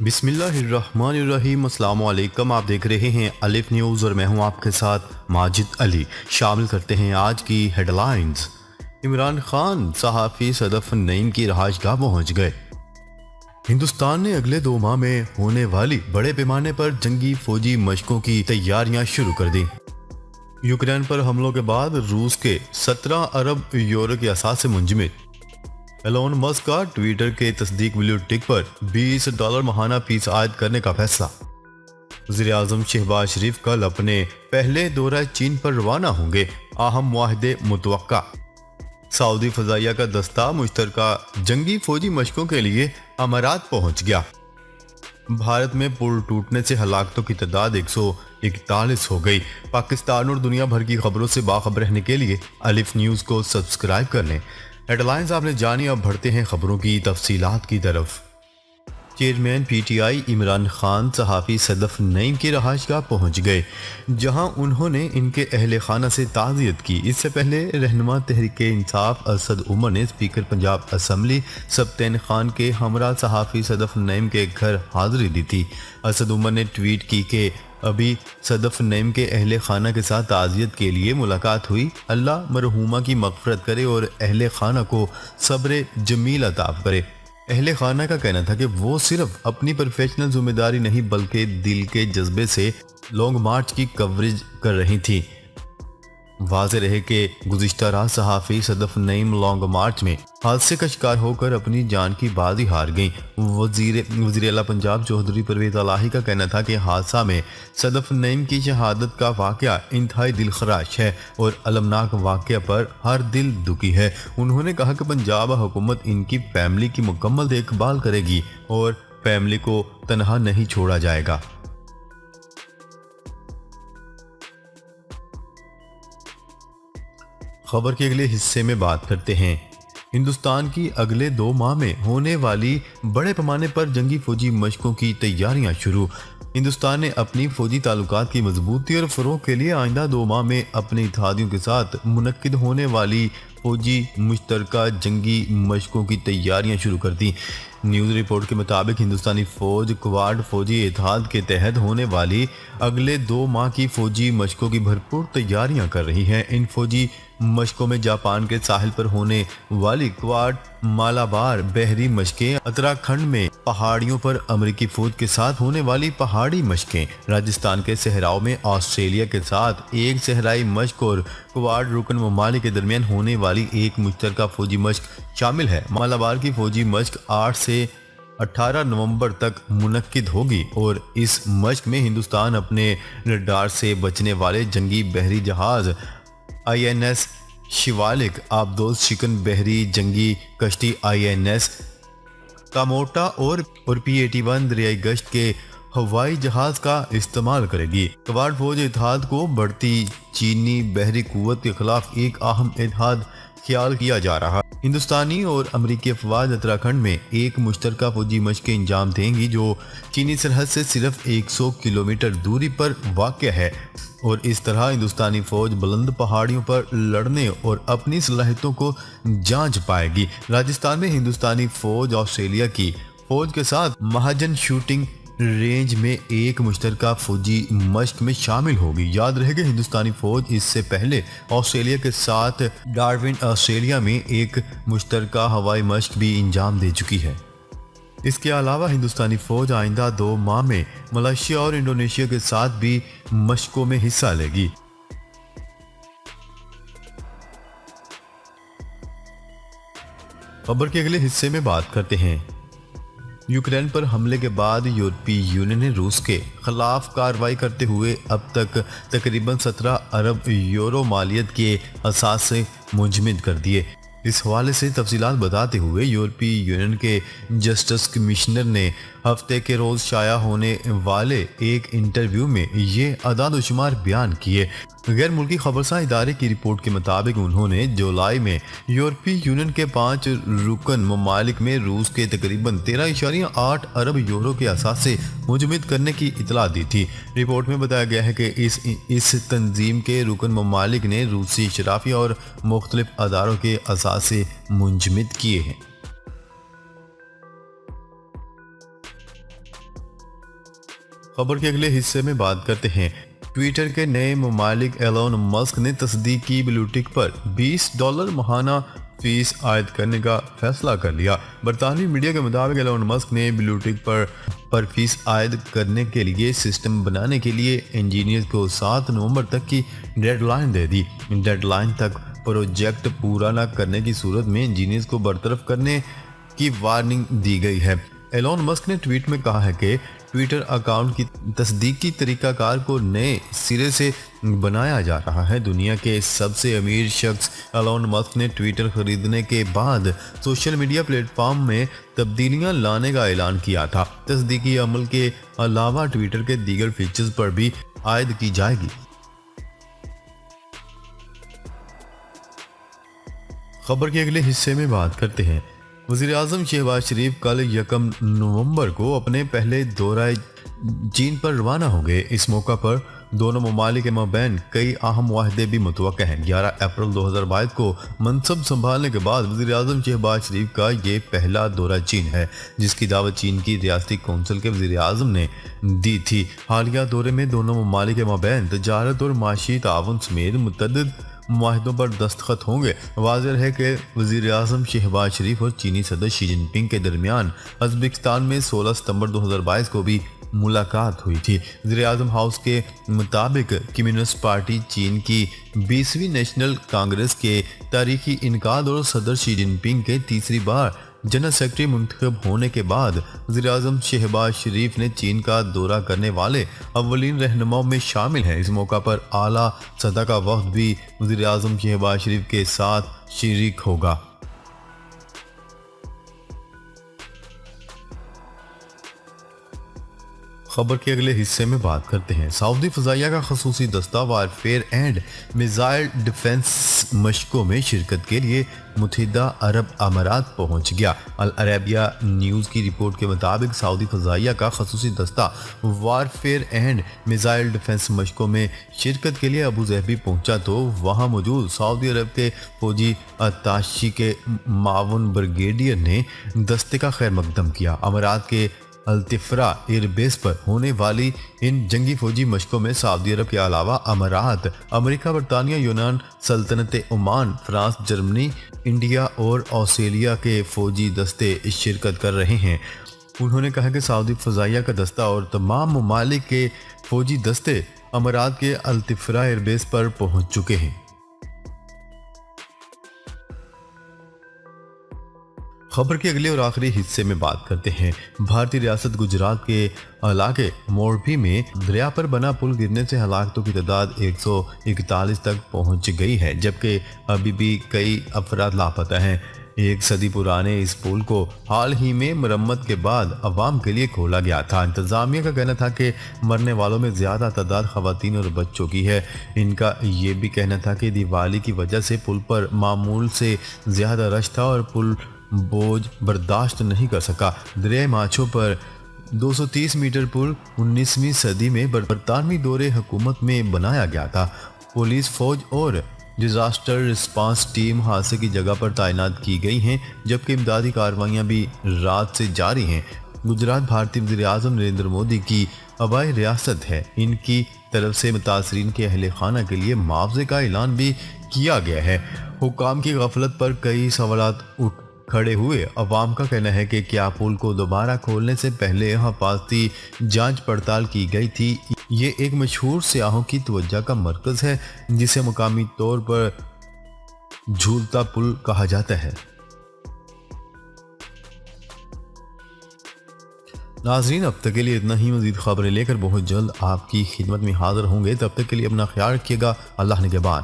بسم اللہ الرحمن الرحیم۔ السلام علیکم، آپ دیکھ رہے ہیں الف نیوز اور میں ہوں آپ کے ساتھ ماجد علی۔ شامل کرتے ہیں آج کی ہیڈ لائنز۔ عمران خان صحافی صدف نعیم کی رہائش گاہ پہنچ گئے۔ ہندوستان نے اگلے 2 ماہ میں ہونے والی بڑے پیمانے پر جنگی فوجی مشقوں کی تیاریاں شروع کر دیں۔ یوکرین پر حملوں کے بعد روس کے 17 ارب یورو کے اثاثے منجمد۔ ایلون مسک کا ٹویٹر کے تصدیق بلیو ٹک پر $20 ماہانہ فیس عائد کرنے کا فیصلہ۔ وزیر اعظم شہباز شریف کل اپنے پہلے دورہ چین پر روانہ ہوں گے، اہم معاہدے متوقع۔ سعودی فضائیہ کا دستہ مشترکہ جنگی فوجی مشقوں کے لیے امارات پہنچ گیا۔ بھارت میں پل ٹوٹنے سے ہلاکتوں کی تعداد 141 ہو گئی۔ پاکستان اور دنیا بھر کی خبروں سے باخبر رہنے کے لیے الف نیوز کو سبسکرائب کر لیں۔ ہیڈ لائنز آپ نے جانی، اب بڑھتے ہیں خبروں کی تفصیلات کی طرف۔ Chairman P T I Imran Khan صحافی صدف نعیم کی رہائش گاہ پہنچ گئے، جہاں انہوں نے ان کے اہل خانہ سے تعزیت کی۔ اس سے پہلے رہنما تحریک انصاف اسد عمر نے اسپیکر پنجاب اسمبلی سبطین خان کے ہمراہ صحافی صدف نعیم کے گھر حاضری دی تھی۔ اسد عمر نے ٹویٹ کی کہ ابھی صدف نعیم کے اہل خانہ کے ساتھ تعزیت کے لیے ملاقات ہوئی۔ اللہ مرحومہ کی مغفرت کرے اور اہل خانہ کو صبر جمیل عطا کرے۔ اہل خانہ کا کہنا تھا کہ وہ صرف اپنی پروفیشنل ذمہ داری نہیں بلکہ دل کے جذبے سے لانگ مارچ کی کوریج کر رہی تھی۔ واضح رہے کہ گزشتہ رات صحافی صدف نعیم لانگ مارچ میں حادثے کا شکار ہو کر اپنی جان کی بازی ہار گئیں۔ وزیر اعلیٰ پنجاب چودھری پرویز الہی کا کہنا تھا کہ حادثہ میں صدف نعیم کی شہادت کا واقعہ انتہائی دل خراش ہے اور المناک واقعہ پر ہر دل دکھی ہے۔ انہوں نے کہا کہ پنجاب حکومت ان کی فیملی کی مکمل دیکھ بھال کرے گی اور فیملی کو تنہا نہیں چھوڑا جائے گا۔ خبر کے اگلے حصے میں بات کرتے ہیں۔ ہندوستان کی اگلے 2 ماہ میں ہونے والی بڑے پیمانے پر جنگی فوجی مشقوں کی تیاریاں شروع۔ ہندوستان نے اپنی فوجی تعلقات کی مضبوطی اور فروغ کے لیے آئندہ 2 ماہ میں اپنے اتحادیوں کے ساتھ منعقد ہونے والی فوجی مشترکہ جنگی مشقوں کی تیاریاں شروع کر دیں۔ نیوز رپورٹ کے مطابق ہندوستانی فوج کوارڈ فوجی اتحاد کے تحت ہونے والی اگلے 2 ماہ کی فوجی مشقوں کی بھرپور تیاریاں کر رہی ہے۔ ان فوجی مشقوں میں جاپان کے ساحل پر ہونے والی کوارڈ مالابار بحری مشقیں، اتراکھنڈ میں پہاڑیوں پر امریکی فوج کے ساتھ ہونے والی پہاڑی مشقیں، راجستھان کے صحراؤں میں آسٹریلیا کے ساتھ ایک صحرائی مشق اور کوارڈ رکن ممالک کے درمیان ہونے والی ایک مشترکہ فوجی مشق شامل ہے۔ مالابار کی فوجی مشق 8 سے 18 نومبر تک منعقد ہوگی اور اس مشق میں ہندوستان اپنے ریڈار سے بچنے والے جنگی بحری جہاز INS شیوالک، آبدوز شکن بحری جنگی کشتی INS کامورٹا اور P-81 دریائی گشت کے ہوائی جہاز کا استعمال کرے گی۔ کوارڈ فوج اتحاد کو بڑھتی چینی بحری قوت کے خلاف ایک اہم اتحاد خیال کیا جا رہا ہے۔ ہندوستانی اور امریکی افواج اتراکھنڈ میں ایک مشترکہ فوجی مشقیں انجام دیں گی جو چینی سرحد سے صرف 100 کلومیٹر دوری پر واقع ہے، اور اس طرح ہندوستانی فوج بلند پہاڑیوں پر لڑنے اور اپنی صلاحیتوں کو جانچ پائے گی۔ راجستھان میں ہندوستانی فوج آسٹریلیا کی فوج کے ساتھ مہاجن شوٹنگ رینج میں ایک مشترکہ فوجی مشق میں شامل ہوگی۔ یاد رہے کہ ہندوستانی فوج اس سے پہلے آسٹریلیا کے ساتھ ڈارون آسٹریلیا میں ایک مشترکہ ہوائی مشق بھی انجام دے چکی ہے۔ اس کے علاوہ ہندوستانی فوج آئندہ 2 ماہ میں ملائیشیا اور انڈونیشیا کے ساتھ بھی مشقوں میں حصہ لے گی۔ خبر کے اگلے حصے میں بات کرتے ہیں۔ یوکرین پر حملے کے بعد یورپی یونین نے روس کے خلاف کارروائی کرتے ہوئے اب تک تقریباً 17 ارب یورو مالیت کے اثاثے منجمد کر دیے۔ اس حوالے سے تفصیلات بتاتے ہوئے یورپی یونین کے جسٹس کمشنر نے ہفتے کے روز شائع ہونے والے ایک انٹرویو میں یہ اعداد و شمار بیان کیے۔ غیر ملکی خبرساں ادارے کی رپورٹ کے مطابق انہوں نے جولائی میں یورپی یونین کے 5 رکن ممالک میں روس کے تقریباً 13.8 ارب یورو کے اثاثے منجمد کرنے کی اطلاع دی تھی۔ رپورٹ میں بتایا گیا ہے کہ اس تنظیم کے رکن ممالک نے روسی شرافیہ اور مختلف اداروں کے اثاثے منجمد کیے ہیں۔ خبر کے اگلے حصے میں بات کرتے ہیں ٹویٹر کے نئے ممالک ایلون مسک نے تصدیق کی بلو ٹک پر $20 ماہانہ فیس عائد کرنے کا فیصلہ کر لیا۔ برطانوی میڈیا کے مطابق ایلون مسک نے بلو ٹک پر فیس عائد کرنے کے لیے سسٹم بنانے کے لیے انجینئرز کو 7 نومبر تک کی ڈیڈ لائن دے دی۔ ڈیڈ لائن تک پروجیکٹ پورا نہ کرنے کی صورت میں انجینئرز کو برطرف کرنے کی وارننگ دی گئی ہے۔ ایلون مسک نے ٹویٹ میں کہا ہے کہ ٹویٹر اکاؤنٹ کی تصدیقی طریقہ کار کو نئے سرے سے بنایا جا رہا ہے۔ دنیا کے سب سے امیر شخص ایلون مسک نے ٹویٹر خریدنے کے بعد سوشل میڈیا پلیٹ فارم میں تبدیلیاں لانے کا اعلان کیا تھا۔ تصدیقی عمل کے علاوہ ٹویٹر کے دیگر فیچرز پر بھی عائد کی جائے گی۔ خبر کے اگلے حصے میں بات کرتے ہیں وزیر اعظم شہباز شریف کل 1 نومبر کو اپنے پہلے دورہ چین پر روانہ ہو گئے۔ اس موقع پر دونوں ممالک کے مابین کئی اہم معاہدے بھی متوقع ہیں۔ 11 اپریل 2022 کو منصب سنبھالنے کے بعد وزیر اعظم شہباز شریف کا یہ پہلا دورہ چین ہے، جس کی دعوت چین کی ریاستی کونسل کے وزیر اعظم نے دی تھی۔ حالیہ دورے میں دونوں ممالک کے مابین تجارت اور معاشی تعاون سمیت متعدد معاہدوں پر دستخط ہوں گے۔ واضح ہے کہ وزیر اعظم شہباز شریف اور چینی صدر شی جن پنگ کے درمیان ازبکستان میں 16 ستمبر 2022 کو بھی ملاقات ہوئی تھی۔ وزیر اعظم ہاؤس کے مطابق کمیونسٹ پارٹی چین کی 20ویں نیشنل کانگریس کے تاریخی انعقاد اور صدر شی جن پنگ کے تیسری بار جنرل سیکرٹری منتخب ہونے کے بعد وزیر اعظم شہباز شریف نے چین کا دورہ کرنے والے اولین رہنماؤں میں شامل ہیں۔ اس موقع پر اعلیٰ سطح کا وفد بھی وزیر اعظم شہباز شریف کے ساتھ شریک ہوگا۔ خبر کے اگلے حصے میں بات کرتے ہیں سعودی فضائیہ کا خصوصی دستہ وارفیئر اینڈ میزائل ڈیفنس مشقوں میں شرکت کے لیے متحدہ عرب امارات پہنچ گیا۔ العربیہ نیوز کی رپورٹ کے مطابق سعودی فضائیہ کا خصوصی دستہ وارفیئر اینڈ میزائل ڈیفنس مشقوں میں شرکت کے لیے ابو ظہبی پہنچا تو وہاں موجود سعودی عرب کے فوجی اتاشی کے معاون بریگیڈیئر نے دستے کا خیر مقدم کیا۔ امارات کے التفرا ایئر بیس پر ہونے والی ان جنگی فوجی مشقوں میں سعودی عرب کے علاوہ امارات، امریکہ، برطانیہ، یونان، سلطنت عمان، فرانس، جرمنی، انڈیا اور آسٹریلیا کے فوجی دستے شرکت کر رہے ہیں۔ انہوں نے کہا کہ سعودی فضائیہ کا دستہ اور تمام ممالک کے فوجی دستے امارات کے التفرا ایئر بیس پر پہنچ چکے ہیں۔ خبر کے اگلے اور آخری حصے میں بات کرتے ہیں بھارتی ریاست گجرات کے علاقے موربی میں دریا پر بنا پل گرنے سے ہلاکتوں کی تعداد 141 تک پہنچ گئی ہے، جبکہ ابھی بھی کئی افراد لاپتہ ہیں۔ 1 صدی پرانے اس پل کو حال ہی میں مرمت کے بعد عوام کے لیے کھولا گیا تھا۔ انتظامیہ کا کہنا تھا کہ مرنے والوں میں زیادہ تعداد خواتین اور بچوں کی ہے۔ ان کا یہ بھی کہنا تھا کہ دیوالی کی وجہ سے پل پر معمول سے زیادہ رش تھا اور پل بوجھ برداشت نہیں کر سکا۔ دریائے ماچھو پر 230 میٹر پل 19ویں صدی میں برطانوی دور حکومت میں بنایا گیا تھا۔ پولیس فوج اور ڈیزاسٹر رسپانس ٹیم حادثے کی جگہ پر تعینات کی گئی ہیں، جبکہ امدادی کارروائیاں بھی رات سے جاری ہیں۔ گجرات بھارتی وزیر اعظم نریندر مودی کی آبائی ریاست ہے۔ ان کی طرف سے متاثرین کے اہل خانہ کے لیے معاوضے کا اعلان بھی کیا گیا ہے۔ حکام کی غفلت پر کئی سوالات اٹھ کھڑے ہوئے۔ عوام کا کہنا ہے کہ کیا پل کو دوبارہ کھولنے سے پہلے حفاظتی جانچ پڑتال کی گئی تھی۔ یہ ایک مشہور سیاحوں کی توجہ کا مرکز ہے جسے مقامی طور پر جھولتا پل کہا جاتا ہے۔ ناظرین، اب تک کے لیے اتنا ہی۔ مزید خبریں لے کر بہت جلد آپ کی خدمت میں حاضر ہوں گے۔ تب تک کے لیے اپنا خیال رکھیے گا۔ اللہ نگہبان۔